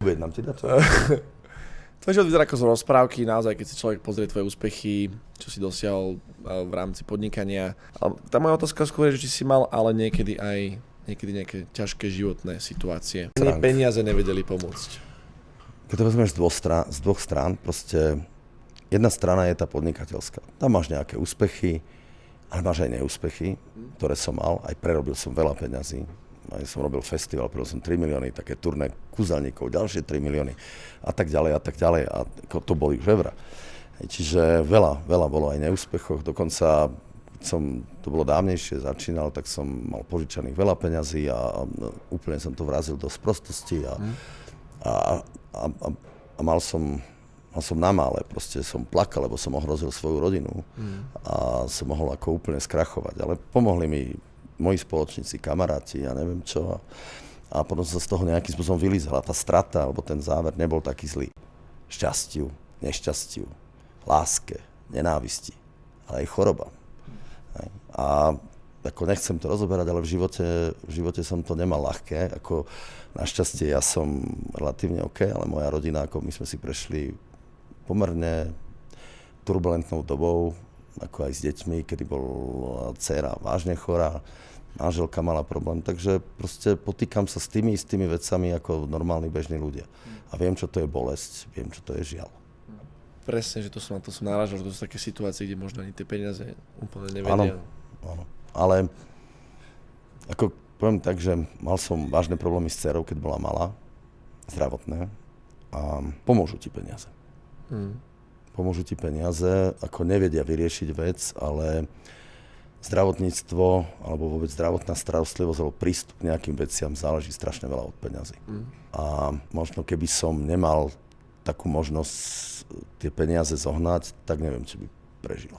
Vietnam ti dá to? Tvoj život vyzerá ako z rozprávky, naozaj, keď si človek pozrie tvoje úspechy, čo si dosiahol v rámci podnikania. A tá moja otázka skôr je, že či si mal ale niekedy nejaké ťažké životné situácie. Peniaze nevedeli pomôcť. Keď to vezmeš z dvoch strán, proste jedna strana je tá podnikateľská. Tam máš nejaké úspechy, ale máš aj neúspechy, ktoré som mal. Aj prerobil som veľa peňazí. Aj som robil festival, prerobil som 3 milióny, také turné kúzelníkov, ďalšie 3 milióny a tak ďalej a tak ďalej. A to boli ževra. Čiže veľa bolo aj neúspechoch. Dokonca, to bolo dávnejšie, začínal, tak som mal požičaných veľa peňazí a úplne som to vrazil do sprostosti a mal som na mále, proste som plakal, lebo som ohrozil svoju rodinu a som mohol ako úplne skrachovať. Ale pomohli mi moji spoločníci, kamaráti, ja neviem čo. A potom sa z toho nejakým spôsobom vylízala. Tá strata, alebo ten záver nebol taký zlý. Šťastiu, nešťastiu, láske, nenávisti, ale aj choroba. A ako nechcem to rozoberať, ale v živote som to nemal ľahké. Ako našťastie ja som relatívne OK, ale moja rodina, ako my sme si prešli pomerne turbulentnou dobou, ako aj s deťmi, kedy bola dcéra vážne chorá, manželka mala problém, takže proste potýkam sa s tými istými vecami ako normálni bežní ľudia. A viem, čo to je bolesť, viem, čo to je žiaľ. Presne, že to som narážal, že to sú také situácie, kde možno ani tie peniaze úplne nevedia. Áno, ale ako poviem tak, že mal som vážne problémy s dcerou, keď bola malá, zdravotné, a pomôžu ti peniaze. Pomôžu ti peniaze, ako nevedia vyriešiť vec, ale zdravotníctvo alebo vôbec zdravotná starostlivosť alebo prístup k nejakým veciam záleží strašne veľa od peňazí. A možno keby som nemal takú možnosť tie peniaze zohnať, tak neviem, či by prežil.